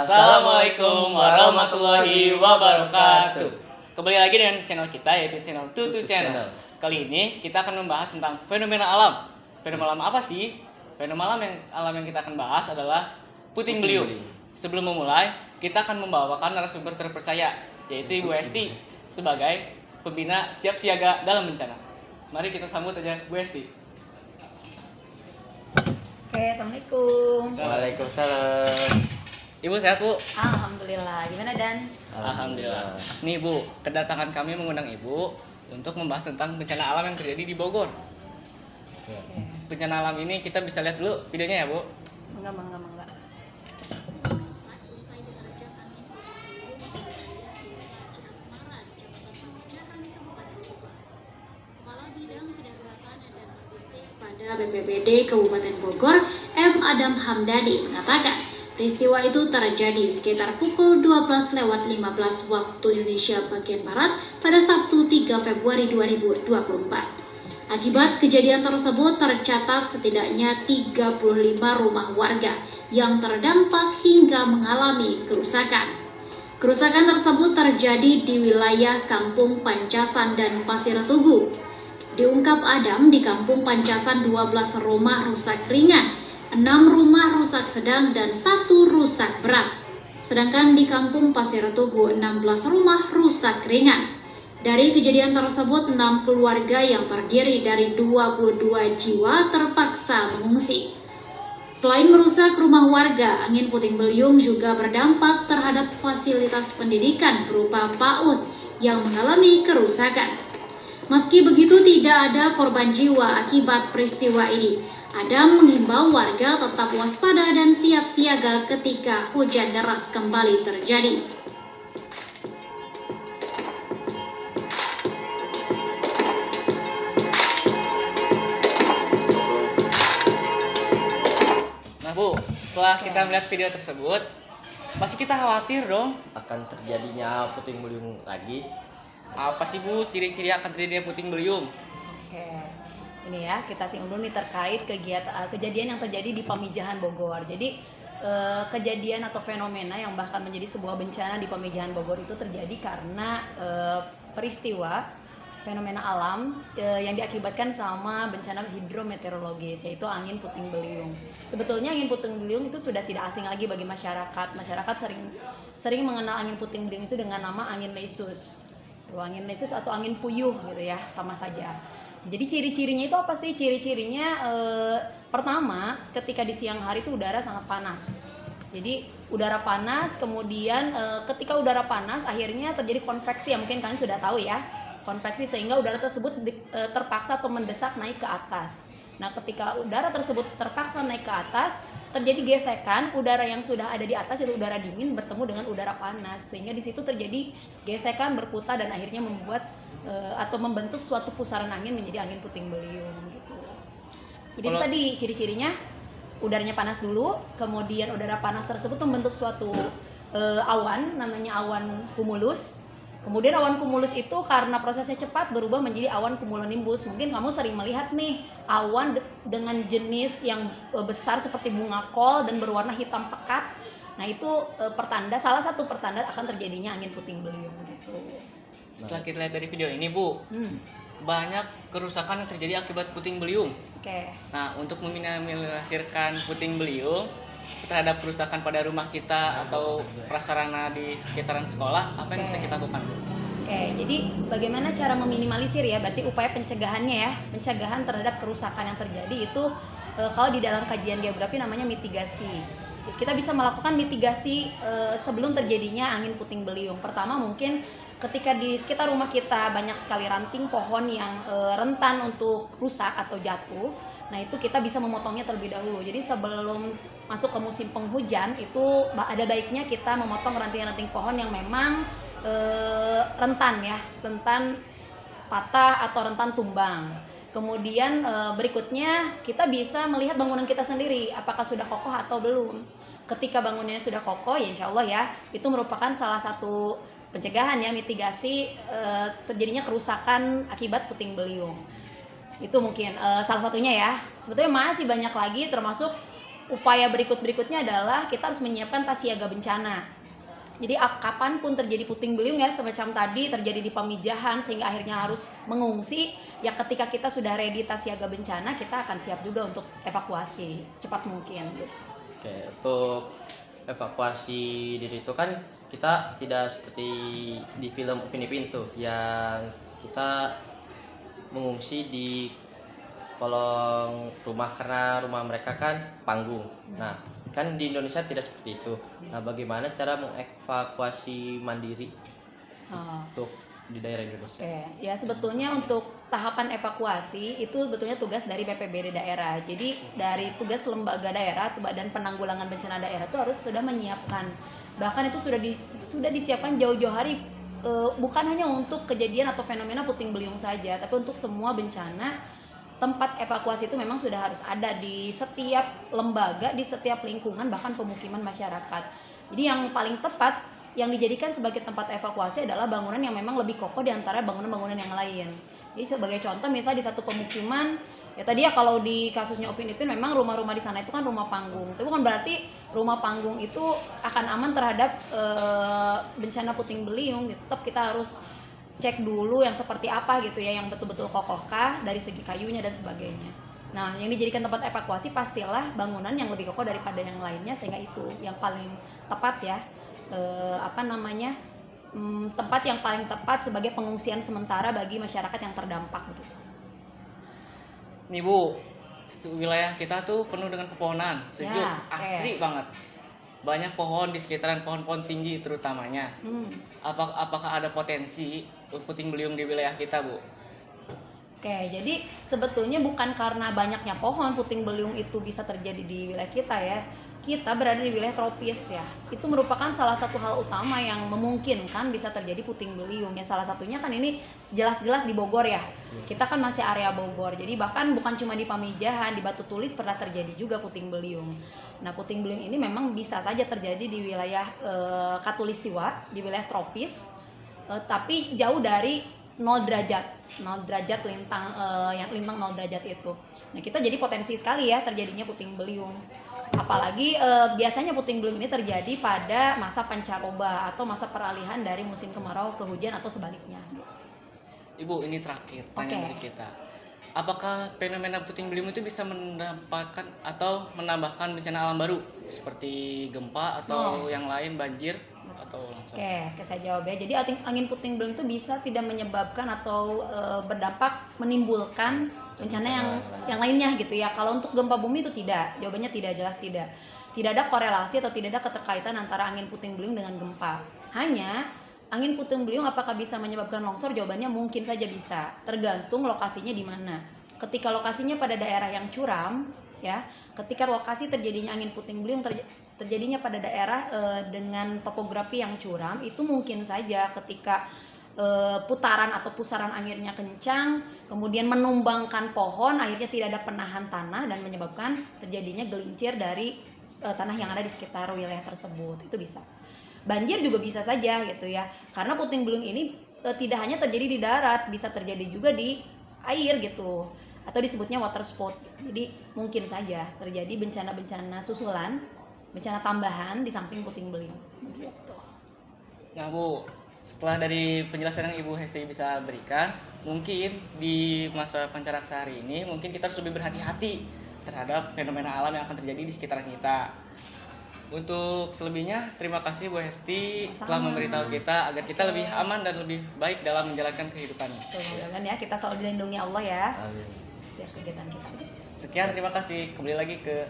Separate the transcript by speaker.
Speaker 1: Assalamualaikum warahmatullahi wabarakatuh. Kembali lagi dengan channel kita, yaitu channel Tutu Channel. Kali ini kita akan membahas tentang fenomena alam. Fenomena alam apa sih? Fenomena alam yang kita akan bahas adalah puting beliung. Sebelum memulai, kita akan membawakan narasumber terpercaya, yaitu Ibu Esti sebagai pembina siap siaga dalam bencana. Mari kita sambut aja Bu Esti.
Speaker 2: Oke, assalamualaikum.
Speaker 3: Waalaikumsalam.
Speaker 1: Ibu sehat, Bu?
Speaker 2: Alhamdulillah. Gimana Dan?
Speaker 1: Alhamdulillah. Nih Bu, kedatangan kami mengundang Ibu untuk membahas tentang bencana alam yang terjadi di Bogor.
Speaker 2: Oke.
Speaker 1: Bencana alam ini kita bisa lihat dulu videonya ya Bu.
Speaker 2: Mangga.
Speaker 4: Pada BPBD Kabupaten Bogor, M. Adam Hamdani mengatakan peristiwa itu terjadi sekitar pukul 12:15 waktu Indonesia bagian Barat pada Sabtu 3 Februari 2024. Akibat kejadian tersebut tercatat setidaknya 35 rumah warga yang terdampak hingga mengalami kerusakan. Kerusakan tersebut terjadi di wilayah Kampung Pancasan dan Pasir Tugu. Diungkap Adam, di Kampung Pancasan 12 rumah rusak ringan, 6 rumah rusak sedang, dan 1 rusak berat. Sedangkan di Kampung Pasir Tugu 16 rumah rusak ringan. Dari kejadian tersebut, 6 keluarga yang terdiri dari 22 jiwa terpaksa mengungsi. Selain merusak rumah warga, angin puting beliung juga berdampak terhadap fasilitas pendidikan berupa PAUD yang mengalami kerusakan. Meski begitu, tidak ada korban jiwa akibat peristiwa ini. Adam menghimbau warga tetap waspada dan siap siaga ketika hujan deras kembali terjadi.
Speaker 1: Nah Bu, setelah kita melihat video tersebut, pasti kita khawatir dong.
Speaker 3: Akan terjadinya puting beliung lagi.
Speaker 1: Apa sih Bu ciri-ciri akan terjadinya puting beliung?
Speaker 2: Oke. Ini ya, kita singgung dulu nih terkait kejadian yang terjadi di Pamijahan Bogor. Jadi kejadian atau fenomena yang bahkan menjadi sebuah bencana di Pamijahan Bogor itu terjadi karena peristiwa fenomena alam yang diakibatkan sama bencana hidrometeorologis, yaitu angin puting beliung. Sebetulnya angin puting beliung itu sudah tidak asing lagi bagi masyarakat. Masyarakat sering mengenal angin puting beliung itu dengan nama angin lesus. Angin lesus atau angin puyuh gitu ya, sama saja. Jadi ciri-cirinya itu apa sih? Ciri-cirinya pertama, ketika di siang hari itu udara sangat panas. Jadi udara panas, kemudian ketika udara panas akhirnya terjadi konveksi, ya mungkin kalian sudah tahu ya. Konveksi sehingga udara tersebut terpaksa atau mendesak naik ke atas. Nah, ketika udara tersebut terpaksa naik ke atas, terjadi gesekan, udara yang sudah ada di atas itu udara dingin bertemu dengan udara panas, sehingga di situ terjadi gesekan, berputar, dan akhirnya membuat atau membentuk suatu pusaran angin menjadi angin puting beliung gitu. Jadi itu tadi ciri-cirinya, udaranya panas dulu, kemudian udara panas tersebut membentuk suatu awan, namanya awan cumulus. Kemudian awan cumulus itu karena prosesnya cepat berubah menjadi awan cumulonimbus. Mungkin kamu sering melihat nih awan dengan jenis yang besar seperti bunga kol dan berwarna hitam pekat. Nah itu salah satu pertanda akan terjadinya angin puting beliung gitu.
Speaker 1: Setelah kita lihat dari video ini Bu, banyak kerusakan yang terjadi akibat puting beliung.
Speaker 2: Oke.
Speaker 1: Nah, untuk meminimalisirkan puting beliung terhadap kerusakan pada rumah kita atau prasarana di sekitaran sekolah, apa yang bisa kita lakukan Bu?
Speaker 2: Oke, jadi bagaimana cara meminimalisir ya? Berarti upaya pencegahannya ya, pencegahan terhadap kerusakan yang terjadi itu kalau di dalam kajian geografi namanya mitigasi. Kita bisa melakukan mitigasi sebelum terjadinya angin puting beliung. Pertama mungkin ketika di sekitar rumah kita banyak sekali ranting pohon yang rentan untuk rusak atau jatuh. Nah itu kita bisa memotongnya terlebih dahulu. Jadi sebelum masuk ke musim penghujan itu ada baiknya kita memotong ranting-ranting pohon yang memang rentan patah atau rentan tumbang. Kemudian berikutnya kita bisa melihat bangunan kita sendiri apakah sudah kokoh atau belum. Ketika bangunannya sudah kokoh, ya insya Allah ya itu merupakan salah satu pencegahan ya, mitigasi terjadinya kerusakan akibat puting beliung. Itu mungkin salah satunya ya. Sebetulnya masih banyak lagi, termasuk upaya berikutnya adalah kita harus menyiapkan tas siaga bencana. Jadi kapanpun terjadi puting beliung ya, semacam tadi terjadi di Pamijahan sehingga akhirnya harus mengungsi, ya ketika kita sudah ready tas siaga bencana, kita akan siap juga untuk evakuasi secepat mungkin gitu.
Speaker 3: Oke, untuk evakuasi diri itu kan kita tidak seperti di film Upin Ipin tuh yang kita mengungsi di kolong rumah karena rumah mereka kan panggung. Nah, kan di Indonesia tidak seperti itu. Nah, bagaimana cara mengevakuasi mandiri untuk di daerah Indonesia?
Speaker 2: Oke, ya sebetulnya untuk tahapan evakuasi itu sebetulnya tugas dari BPBD daerah. Jadi dari tugas lembaga daerah atau Badan Penanggulangan Bencana Daerah itu harus sudah menyiapkan. Bahkan itu sudah disiapkan jauh-jauh hari, bukan hanya untuk kejadian atau fenomena puting beliung saja, tapi untuk semua bencana. Tempat evakuasi itu memang sudah harus ada di setiap lembaga, di setiap lingkungan, bahkan pemukiman masyarakat. Jadi yang paling tepat yang dijadikan sebagai tempat evakuasi adalah bangunan yang memang lebih kokoh di antara bangunan-bangunan yang lain. Jadi sebagai contoh misalnya di satu pemukiman, ya tadi ya kalau di kasusnya Upin Ipin memang rumah-rumah di sana itu kan rumah panggung. Tapi bukan berarti rumah panggung itu akan aman terhadap bencana puting beliung. Tetap kita harus cek dulu yang seperti apa gitu ya, yang betul-betul kokohkah dari segi kayunya dan sebagainya. Nah, yang dijadikan tempat evakuasi pastilah bangunan yang lebih kokoh daripada yang lainnya, sehingga itu yang paling tepat ya, tempat yang paling tepat sebagai pengungsian sementara bagi masyarakat yang terdampak gitu.
Speaker 1: Nih Bu, wilayah kita tuh penuh dengan pepohonan, sejuk,
Speaker 2: Ya,
Speaker 1: asri banget. Banyak pohon di sekitaran pohon-pohon tinggi terutamanya. Apakah ada potensi puting beliung di wilayah kita, Bu?
Speaker 2: Oke, jadi sebetulnya bukan karena banyaknya pohon puting beliung itu bisa terjadi di wilayah kita ya. Kita berada di wilayah tropis ya. Itu merupakan salah satu hal utama yang memungkinkan bisa terjadi puting beliung. Ya salah satunya kan ini jelas-jelas di Bogor ya. Kita kan masih area Bogor. Jadi bahkan bukan cuma di Pamijahan, di Batu Tulis pernah terjadi juga puting beliung. Nah, puting beliung ini memang bisa saja terjadi di wilayah Katulistiwa, di wilayah tropis. Tapi jauh dari 0 derajat lintang yang lintang 0 derajat itu. Nah, kita jadi potensi sekali ya terjadinya puting beliung. Apalagi biasanya puting beliung ini terjadi pada masa pancaroba atau masa peralihan dari musim kemarau ke hujan atau sebaliknya.
Speaker 1: Ibu, ini terakhir tanya dari kita. Apakah fenomena puting beliung itu bisa mendapatkan atau menambahkan bencana alam baru seperti gempa atau yang lain, banjir atau longsor?
Speaker 2: Oke, saya jawab ya. Jadi angin puting beliung itu bisa tidak menyebabkan atau berdampak menimbulkan bencana yang lainnya gitu ya. Kalau untuk gempa bumi itu tidak, jawabannya tidak, jelas tidak. Tidak ada korelasi atau tidak ada keterkaitan antara angin puting beliung dengan gempa. Hanya angin puting beliung apakah bisa menyebabkan longsor? Jawabannya mungkin saja bisa, tergantung lokasinya di mana. Ketika lokasinya pada daerah yang curam, ya, ketika lokasi terjadinya angin puting beliung terjadinya pada daerah dengan topografi yang curam, itu mungkin saja ketika putaran atau pusaran anginnya kencang, kemudian menumbangkan pohon, akhirnya tidak ada penahan tanah dan menyebabkan terjadinya gelincir dari tanah yang ada di sekitar wilayah tersebut. Itu bisa. Banjir juga bisa saja gitu ya, karena puting beliung ini tidak hanya terjadi di darat, bisa terjadi juga di air gitu, atau disebutnya water spout. Jadi mungkin saja terjadi bencana-bencana susulan, bencana tambahan di samping puting beliung gitu.
Speaker 1: Nah Bu, setelah dari penjelasan yang Ibu Hesti bisa berikan, mungkin di masa pancaraksah hari ini mungkin kita harus lebih berhati-hati terhadap fenomena alam yang akan terjadi di sekitar kita. Untuk selebihnya, terima kasih Bu Hesti telah memberitahu kita agar kita lebih aman dan lebih baik dalam menjalankan kehidupan.
Speaker 2: Mudah-mudahan ya kita selalu dilindungi Allah ya.
Speaker 3: Amin.
Speaker 2: Setiap kegiatan kita.
Speaker 1: Sekian, terima kasih. Kembali lagi ke